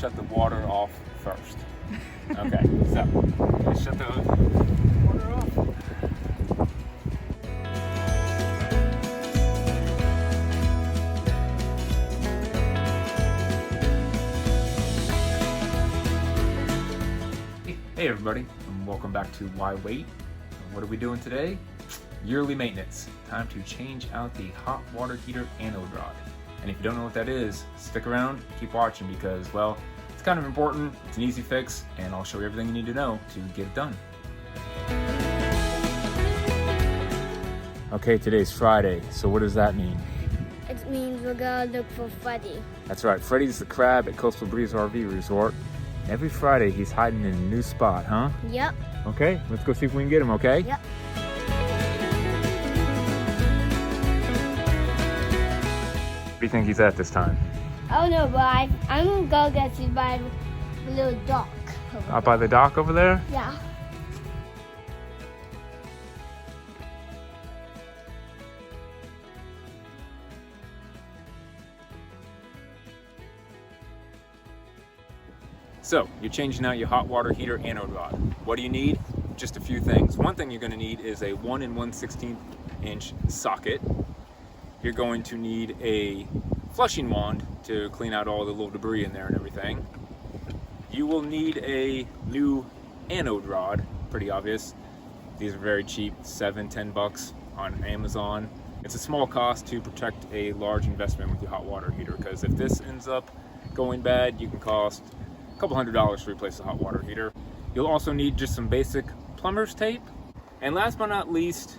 shut the water off first. Okay, so let's shut the water off. Hey everybody, and welcome back to Why Wait? What are we doing today? Yearly maintenance. Time to change out the hot water heater anode rod. And if you don't know what that is, stick around, keep watching because, well, it's kind of important, it's an easy fix, and I'll show you everything you need to know to get it done. Okay, today's Friday, so what does that mean? It means we're gonna look for Freddy. That's right, Freddy's the crab at Coastal Breeze RV Resort. Every Friday he's hiding in a new spot, huh? Yep. Okay, let's go see if we can get him, okay? Yep. Where do you think he's at this time? I don't know, but I'm gonna go get you by the little dock. Out by the dock over there? Yeah. So, you're changing out your hot water heater anode rod. What do you need? Just a few things. One thing you're going to need is a 1 1/16 inch socket. You're going to need a flushing wand to clean out all the little debris in there and everything. You will need a new anode rod, pretty obvious. These are very cheap, $7-10 on Amazon. It's a small cost to protect a large investment with your hot water heater, because if this ends up going bad, you can cost a couple $100s to replace the hot water heater. You'll also need just some basic plumber's tape. And last but not least,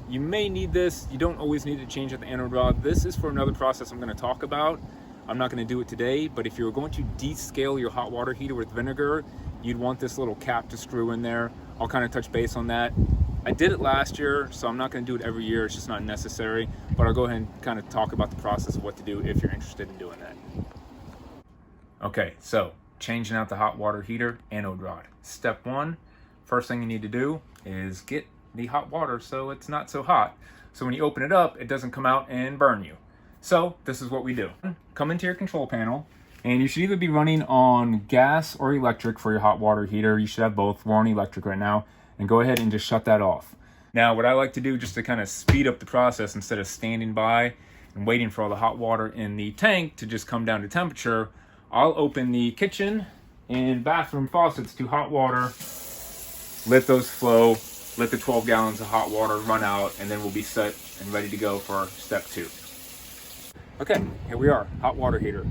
you may need this. You don't always need to change out the anode rod. This is for another process I'm going to talk about. I'm not going to do it today, but if you're going to descale your hot water heater with vinegar, you'd want this little cap to screw in there. I'll kind of touch base on that. I did it last year, so I'm not going to do it every year. It's just not necessary, but I'll go ahead and kind of talk about the process of what to do if you're interested in doing that. Okay, so changing out the hot water heater anode rod. Step one, first thing you need to do is get the hot water so it's not so hot. So when you open it up, it doesn't come out and burn you. So this is what we do. Come into your control panel, and you should either be running on gas or electric for your hot water heater. You should have both. We're on electric right now, and go ahead and just shut that off. Now, what I like to do just to kind of speed up the process, instead of standing by and waiting for all the hot water in the tank to just come down to temperature, I'll open the kitchen and bathroom faucets to hot water, let those flow, let the 12 gallons of hot water run out, and then we'll be set and ready to go for step two. Okay, here we are, hot water heater.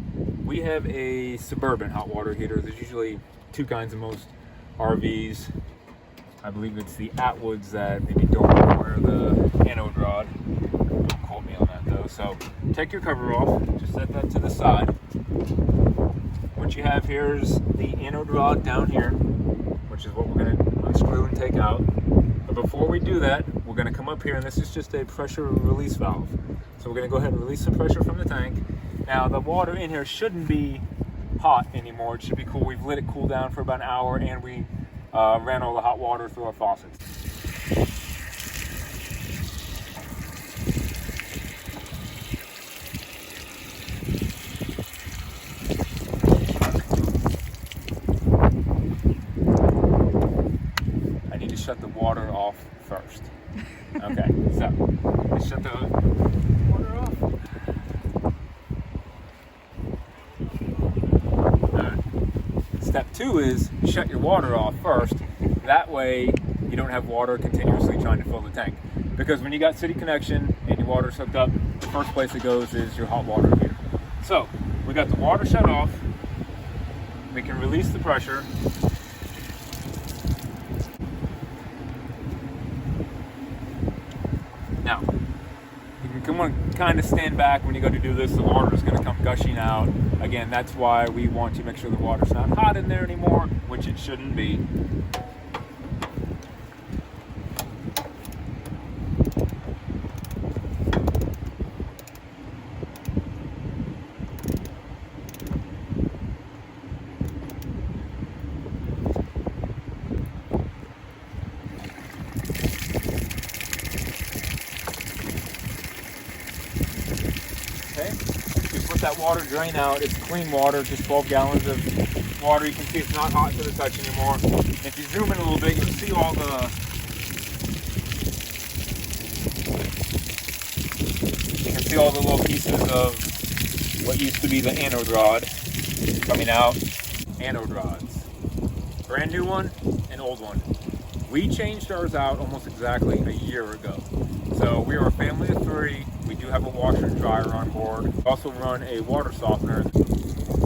We have a Suburban hot water heater. There's usually two kinds of most RVs. I believe it's the Atwoods that maybe don't require the anode rod. Don't quote me on that though. So take your cover off, just set that to the side. What you have here is the anode rod down here, which is what we're going to unscrew and take out. But before we do that, we're going to come up here, and this is just a pressure release valve. So we're going to go ahead and release some pressure from the tank. Now the water in here shouldn't be hot anymore. It should be cool. We've let it cool down for about an hour, and we ran all the hot water through our faucets. Shut the water off first. Okay, so let's shut the water off. Alright. Step two is shut your water off first. That way you don't have water continuously trying to fill the tank. Because when you got city connection and your water's hooked up, the first place it goes is your hot water heater. So we got the water shut off. We can release the pressure. Now, you can come on, kind of stand back when you go to do this. The water is going to come gushing out. Again, that's why we want to make sure the water's not hot in there anymore, which it shouldn't be. that water drain out. It's clean water, just 12 gallons of water. You can see it's not hot to the touch anymore. And if you zoom in a little bit, you'll see all the little pieces of what used to be the anode rod coming out. Anode rods. Brand new one and old one. We changed ours out almost exactly a year ago. So we are a family of 3. We do have a washer and dryer on board. We also run a water softener.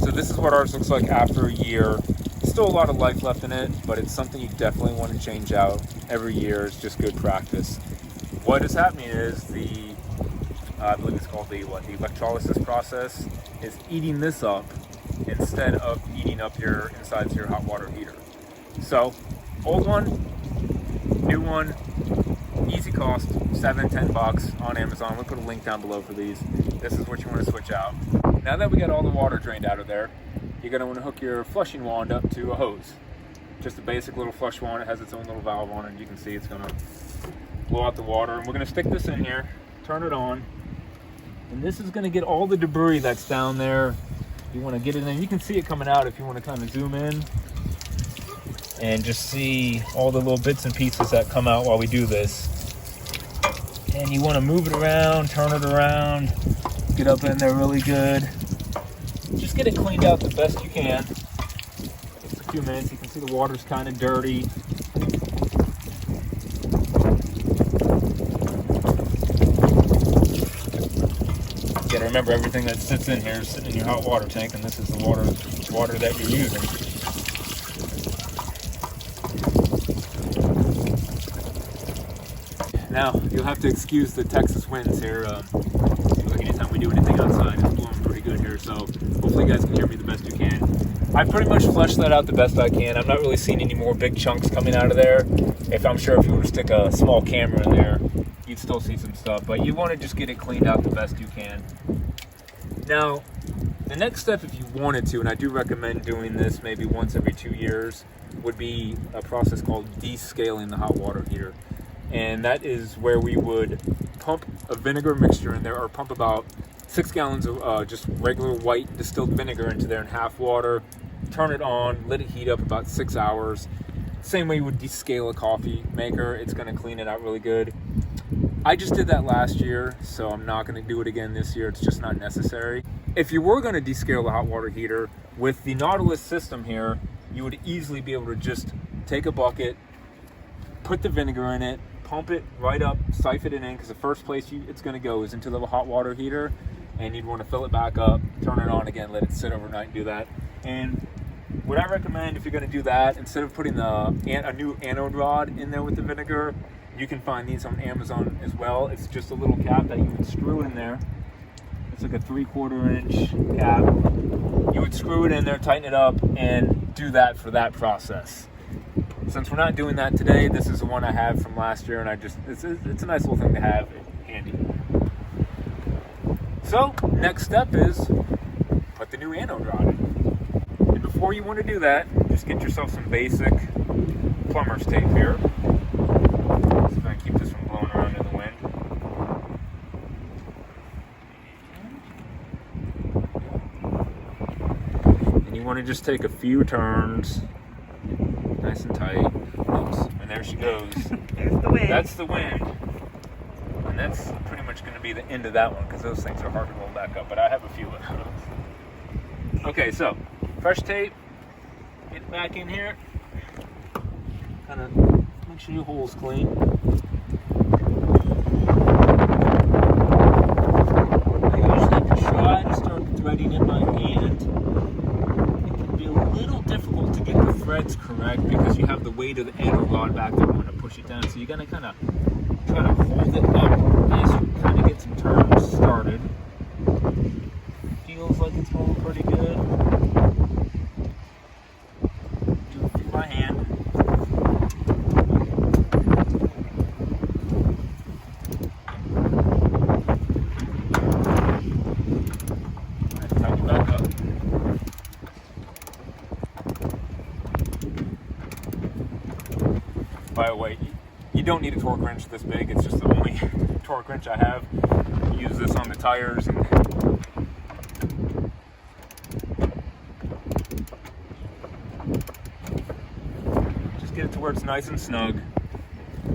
So this is what ours looks like after a year. Still a lot of life left in it, but it's something you definitely want to change out every year. It's just good practice. What is happening is I believe it's called the electrolysis process is eating this up instead of eating up your insides of your hot water heater. So old one, new one, easy cost, $7-10 on Amazon. We'll put a link down below for these. This is what you want to switch out. Now that we got all the water drained out of there, you're going to want to hook your flushing wand up to a hose. Just a basic little flush wand. It has its own little valve on it, and you can see it's going to blow out the water. And we're going to stick this in here, turn it on, and this is going to get all the debris that's down there. You want to get it in. You can see it coming out if you want to kind of zoom in and just see all the little bits and pieces that come out while we do this. And you want to move it around, turn it around, get up in there really good. Just get it cleaned out the best you can. It's a few minutes. You can see the water's kind of dirty. You gotta remember, everything that sits in here is sitting in your hot water tank, and this is the water that you're using. Now, you'll have to excuse the Texas winds here. Anytime we do anything outside, it's blowing pretty good here, so hopefully you guys can hear me the best you can. I pretty much flushed that out the best I can. I'm not really seeing any more big chunks coming out of there. I'm sure if you were to stick a small camera in there, you'd still see some stuff, but you want to just get it cleaned out the best you can. Now, the next step, if you wanted to, and I do recommend doing this maybe once every 2 years, would be a process called descaling the hot water heater. And that is where we would pump a vinegar mixture in there, or pump about 6 gallons of just regular white distilled vinegar into there in half water, turn it on, let it heat up about 6 hours. Same way you would descale a coffee maker. It's going to clean it out really good. I just did that last year, so I'm not going to do it again this year. It's just not necessary. If you were going to descale the hot water heater, with the Nautilus system here, you would easily be able to just take a bucket, put the vinegar in it, pump it right up, siphon it in, because the first place it's going to go is into the hot water heater, and you'd want to fill it back up, turn it on again, let it sit overnight and do that. And what I recommend, if you're going to do that, instead of putting a new anode rod in there with the vinegar, you can find these on Amazon as well. It's just a little cap that you would screw in there. It's like a 3/4 inch cap. You would screw it in there, tighten it up, and do that for that process. Since we're not doing that today, this is the one I have from last year, and it's a nice little thing to have handy. So, next step is put the new anode rod in. And before you want to do that, just get yourself some basic plumber's tape here. Just going to keep this from blowing around in the wind. And you want to just take a few turns, nice and tight. Oops, and there she goes. There's the wind. That's the wind. And that's pretty much going to be the end of that one, because those things are hard to roll back up, but I have a few of those. Okay, so fresh tape, get it back in here, kind of make sure your hole's clean. I usually try to start threading it by hand. It can be a little difficult to get the threads correct because you have the weight of the anode rod back there when to push it down, so you're going to kind of try to hold it up as you kind of get some turns started. Feels like it's rolling pretty good. Do it by hand. And tighten it back up. By the way, you don't need a torque wrench this big. It's just the only torque wrench I have. Use this on the tires and get it to where it's nice and snug.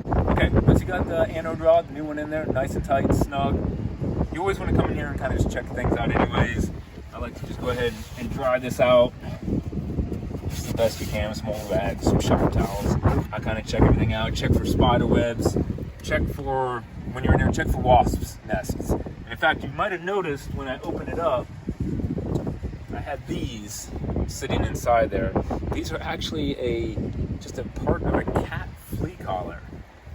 Okay, once you got the anode rod, the new one in there, nice and tight and snug, you always want to come in here and kind of just check things out anyways. I like to just go ahead and dry this out just the best you can with some old rags, some shower towels. I kind of check everything out, check for spider webs, check for, when you're in there, check for wasps' nests. And in fact, you might have noticed when I opened it up, I had these sitting inside there. These are actually just a part of a cat flea collar.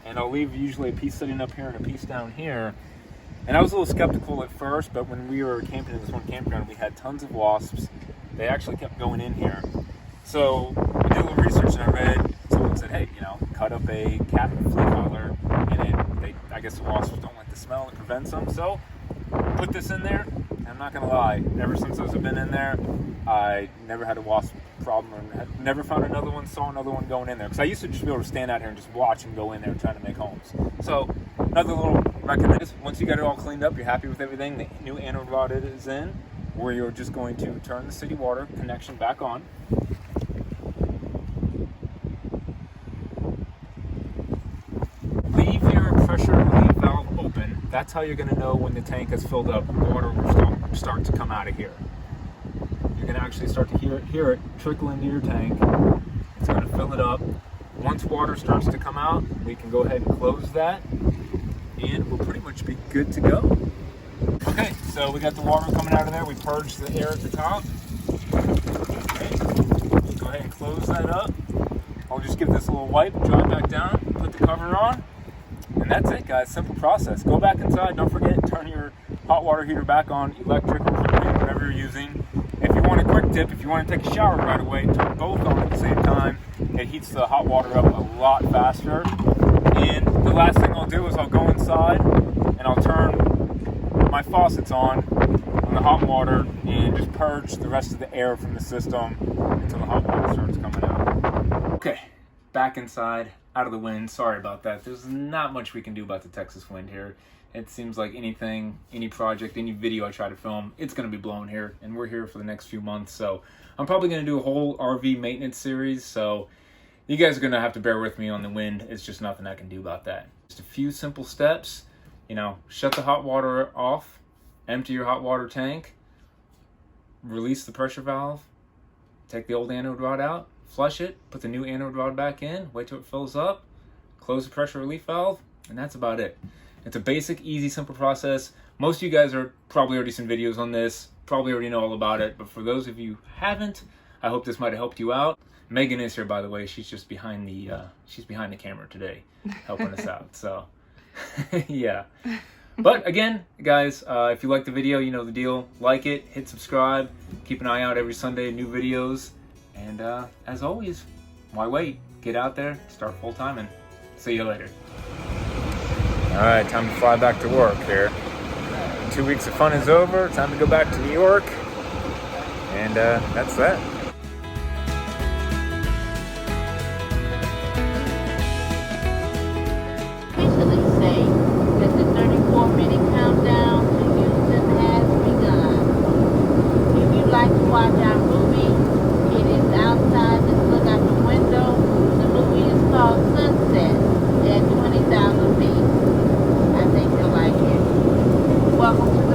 And I'll leave usually a piece sitting up here and a piece down here. And I was a little skeptical at first, but when we were camping in this one campground, we had tons of wasps. They actually kept going in here. So I did a little research and I read, someone said, hey, you know, cut up a cat flea collar, and I guess the wasps don't like the smell, it prevents them. So put this in there, and I'm not gonna lie, ever since those have been in there, I never had a wasp problem, or never found another one, saw another one going in there. Because I used to just be able to stand out here and just watch them go in there trying to make homes. So another little recommendation, once you got it all cleaned up, you're happy with everything, the new anode rod is in, where you're just going to turn the city water connection back on. Leave your pressure relief valve open. That's how you're going to know when the tank has filled up, water will start to come out of here. You're going to actually start to hear it trickle into your tank. It's going to fill it up. Once water starts to come out, we can go ahead and close that, and we'll pretty much be good to go. Okay, so we got the water coming out of there. We purged the air at the top. Okay, go ahead and close that up. I'll just give this a little wipe, dry it back down, put the cover on, and that's it, guys. Simple process. Go back inside. Don't forget, turn your hot water heater back on, electric or propane, whatever you're using. If you want a quick tip, if you want to take a shower right away, turn both on at the same time. It heats the hot water up a lot faster. And the last thing I'll do is I'll go inside and I'll turn my faucets on the hot water and just purge the rest of the air from the system until the hot water starts coming out. Okay, back inside, out of the wind. Sorry about that. There's not much we can do about the Texas wind here. It seems like anything, any project, any video I try to film, it's going to be blowing here, and we're here for the next few months. So I'm probably going to do a whole RV maintenance series. So you guys are going to have to bear with me on the wind. It's just nothing I can do about that. Just a few simple steps. You know, shut the hot water off, empty your hot water tank, release the pressure valve, take the old anode rod out, flush it, put the new anode rod back in, wait till it fills up, close the pressure relief valve, and that's about it. It's a basic, easy, simple process. Most of you guys are probably already seen videos on this, probably already know all about it, but for those of you who haven't, I hope this might have helped you out. Megan is here, by the way. She's just behind the camera today, helping us out. So, yeah. But again, guys, if you like the video, you know the deal. Like it, hit subscribe, keep an eye out every Sunday, new videos. And as always, why wait? Get out there, start full-time, and see you later. All right, time to fly back to work here. 2 weeks of fun is over. Time to go back to New York. And that's that. Officially say that the 34-minute countdown to Houston has begun. If you'd like to watch our movie, it is outside. Just look out the window. The movie is called Sunset at 20,000 feet. I think you'll like it. Welcome to the